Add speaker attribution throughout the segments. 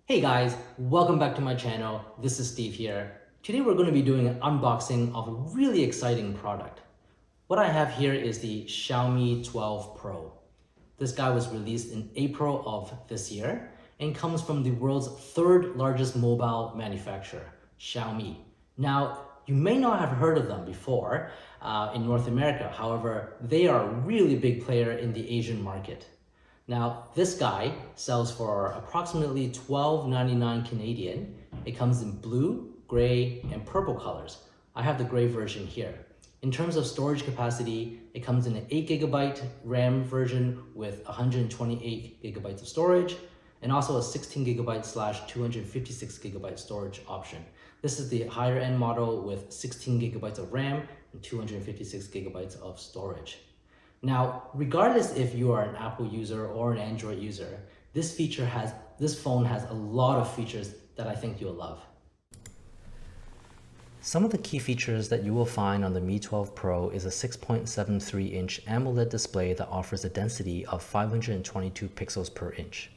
Speaker 1: Hey guys, welcome back to my channel. This is Steve here. Today we're going to be doing an unboxing of a really exciting product. What I have here is the Xiaomi 12 Pro. This guy was released in April of this year and comes from the world's third largest mobile manufacturer, Xiaomi. Now, you may not have heard of them before in North America. However, they are a really big player in the Asian market. Now, this guy sells for approximately $12.99 Canadian. It comes in blue, gray, and purple colors. I have the gray version here. In terms of storage capacity, it comes in an 8GB RAM version with 128 gigabytes of storage, and also a 16GB / 256GB storage option. This is the higher end model with 16 gigabytes of RAM and 256 gigabytes of storage. Now, regardless if you are an Apple user or an Android user, this phone has a lot of features that I think you'll love. Some of the key features that you will find on the Mi 12 Pro is a 6.73-inch AMOLED display that offers a density of 522 pixels per inch.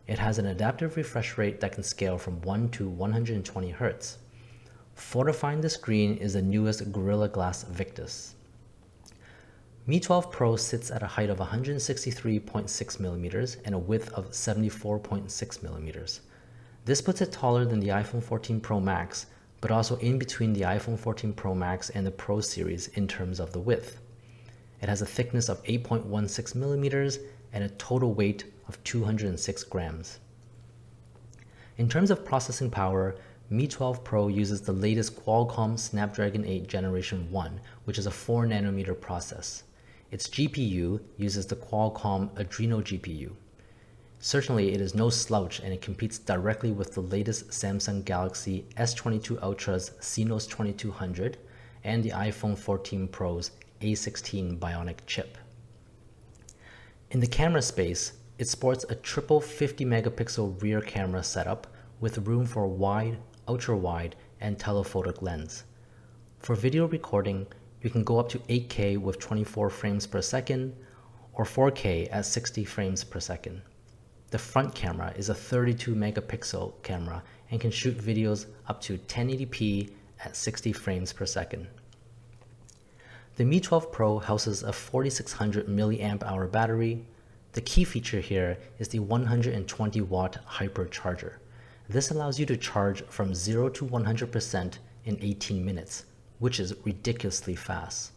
Speaker 1: It has an adaptive refresh rate that can scale from 1 to 120 Hz. Fortifying the screen is the newest Gorilla Glass Victus. Mi 12 Pro sits at a height of 163.6 millimeters and a width of 74.6 millimeters. This puts it taller than the iPhone 14 Pro Max, but also in between the iPhone 14 Pro Max and the Pro series in terms of the width. It has a thickness of 8.16 millimeters and a total weight of 206 grams. In terms of processing power, Mi 12 Pro uses the latest Qualcomm Snapdragon 8 Generation 1, which is a 4nm process. Its GPU uses the Qualcomm Adreno GPU. Certainly, it is no slouch and it competes directly with the latest Samsung Galaxy S22 Ultra's Exynos 2200 and the iPhone 14 Pro's A16 Bionic chip. In the camera space, it sports a triple 50-megapixel rear camera setup with room for a wide, ultra-wide, and telephotic lens. For video recording, you can go up to 8K with 24 frames per second or 4K at 60 frames per second. The front camera is a 32 megapixel camera and can shoot videos up to 1080p at 60 frames per second. The Mi 12 Pro houses a 4600 mAh battery. The key feature here is the 120 watt hypercharger. This allows you to charge from 0 to 100% in 18 minutes, which is ridiculously fast.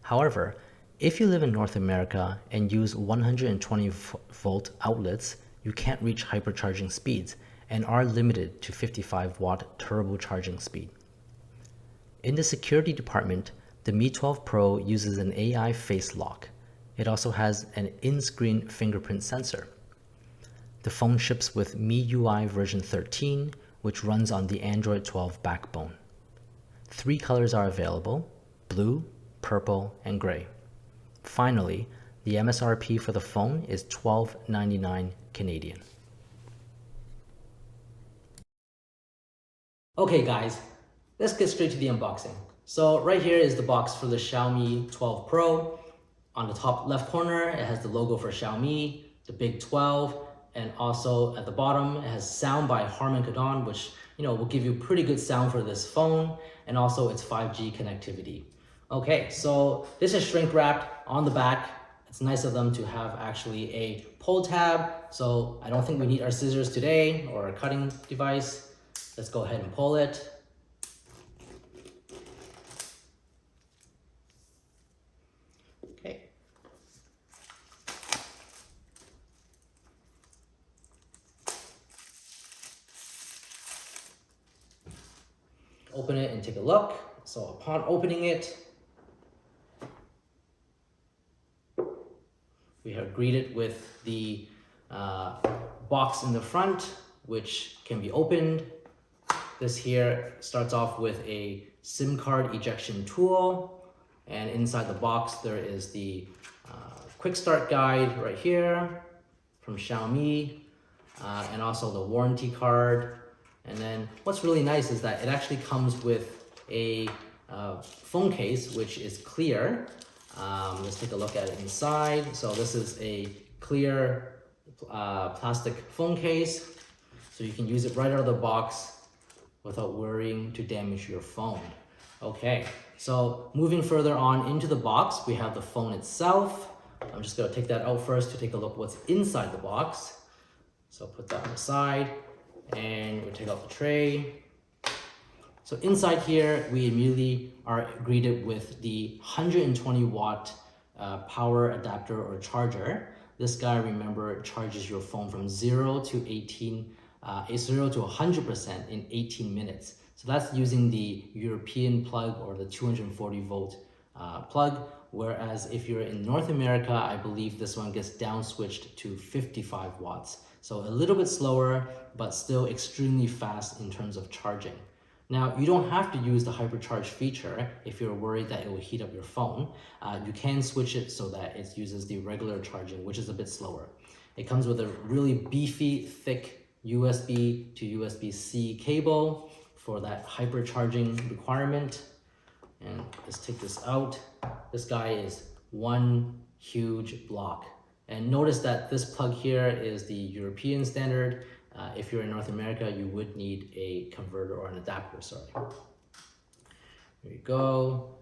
Speaker 1: However, if you live in North America and use 120 volt outlets, you can't reach hypercharging speeds and are limited to 55 watt turbocharging speed. In the security department, the Mi 12 Pro uses an AI face lock. It also has an in-screen fingerprint sensor. The phone ships with MIUI version 13, which runs on the Android 12 backbone. 3 colors are available: blue, purple, and gray. Finally, the MSRP for the phone is $12.99 Canadian. Okay guys, let's get straight to the unboxing. So right here is the box for the Xiaomi 12 Pro. On the top left corner, it has the logo for Xiaomi, the big 12, and also at the bottom, it has sound by Harman Kardon, which will give you pretty good sound for this phone, and also its 5G connectivity. Okay, so this is shrink wrapped on the back. It's nice of them to have actually a pull tab, so I don't think we need our scissors today or a cutting device. Let's go ahead and pull it. Okay. Open it and take a look. So upon opening it, we are greeted with the box in the front, which can be opened. This here starts off with a SIM card ejection tool, and inside the box there is the quick start guide right here from Xiaomi, and also the warranty card. And then what's really nice is that it actually comes with a phone case, which is clear. Let's take a look at it inside. So this is a clear plastic phone case. So you can use it right out of the box without worrying to damage your phone. Okay, so moving further on into the box, we have the phone itself. I'm just gonna take that out first to take a look what's inside the box. So put that on the side and we'll take out the tray. So inside here, we immediately are greeted with the 120 watt power adapter or charger. This guy, remember, charges your phone from 0 to 100% in 18 minutes. So that's using the European plug or the 240 volt plug. Whereas if you're in North America, I believe this one gets down switched to 55 watts. So a little bit slower, but still extremely fast in terms of charging. Now, you don't have to use the hypercharge feature if you're worried that it will heat up your phone. You can switch it so that it uses the regular charging, which is a bit slower. It comes with a really beefy, thick USB to USB-C cable for that hypercharging requirement. And let's take this out. This guy is one huge block. And notice that this plug here is the European standard. If you're in North America, you would need a converter or an adapter, sorry. Here you go.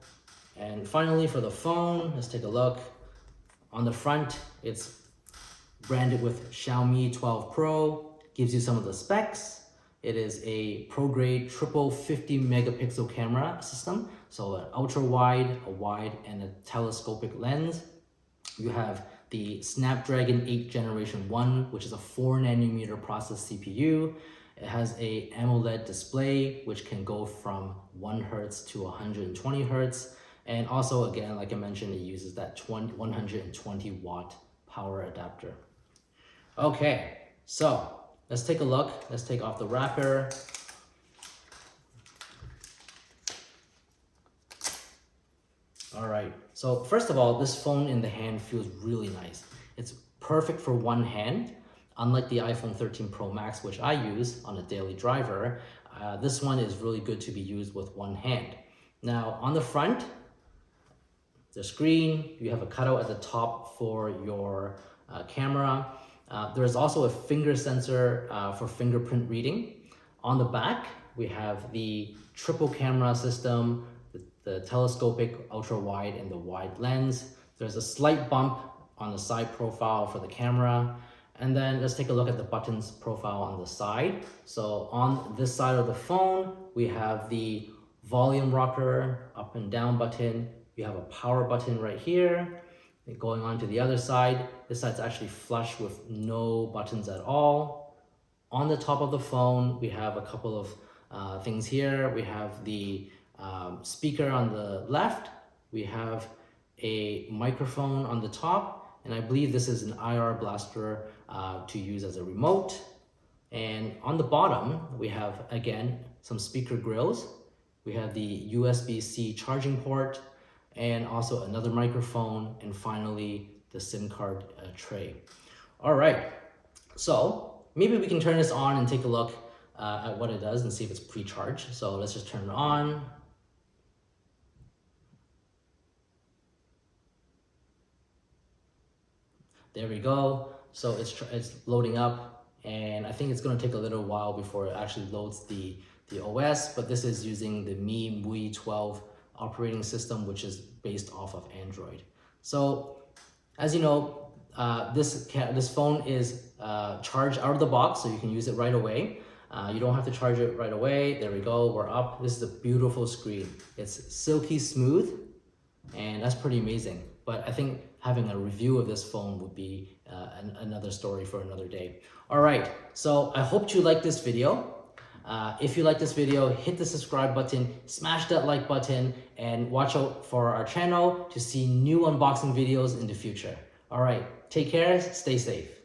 Speaker 1: And finally for the phone, let's take a look. On the front, it's branded with Xiaomi 12 Pro, gives you some of the specs. It is a pro-grade triple 50 megapixel camera system. So an ultra wide, a wide, and a telescopic lens. You have the Snapdragon 8 Generation 1, which is a 4nm process CPU. It has a AMOLED display, which can go from 1 Hz to 120 Hz. And also, again, like I mentioned, it uses that 120 watt power adapter. Okay, so let's take a look. Let's take off the wrapper. All right, so first of all, this phone in the hand feels really nice. It's perfect for one hand. Unlike the iPhone 13 Pro Max, which I use on a daily driver, this one is really good to be used with one hand. Now, on the front, the screen, you have a cutout at the top for your camera. There's also a finger sensor for fingerprint reading. On the back, we have the triple camera system, the telescopic ultra wide and the wide lens. There's a slight bump on the side profile for the camera. And then let's take a look at the buttons profile on the side. So on this side of the phone, we have the volume rocker, up and down button. You have a power button right here. And going on to the other side, this side's actually flush with no buttons at all. On the top of the phone, we have a couple of things here. We have the speaker on the left, we have a microphone on the top, and I believe this is an IR blaster to use as a remote. And on the bottom, we have, again, some speaker grills. We have the USB-C charging port, and also another microphone, and finally, the SIM card tray. All right, so maybe we can turn this on and take a look at what it does and see if it's pre-charged. So let's just turn it on. There we go. So it's loading up, and I think it's going to take a little while before it actually loads the OS, but this is using the MIUI 12 operating system, which is based off of Android. So as you know, this phone is charged out of the box, so you can use it right away. You don't have to charge it right away. There we go, we're up. This is a beautiful screen. It's silky smooth, and that's pretty amazing. But I think having a review of this phone would be another story for another day. All right, so I hope you like this video. If you like this video, hit the subscribe button, smash that like button, and watch out for our channel to see new unboxing videos in the future. All right, take care, stay safe.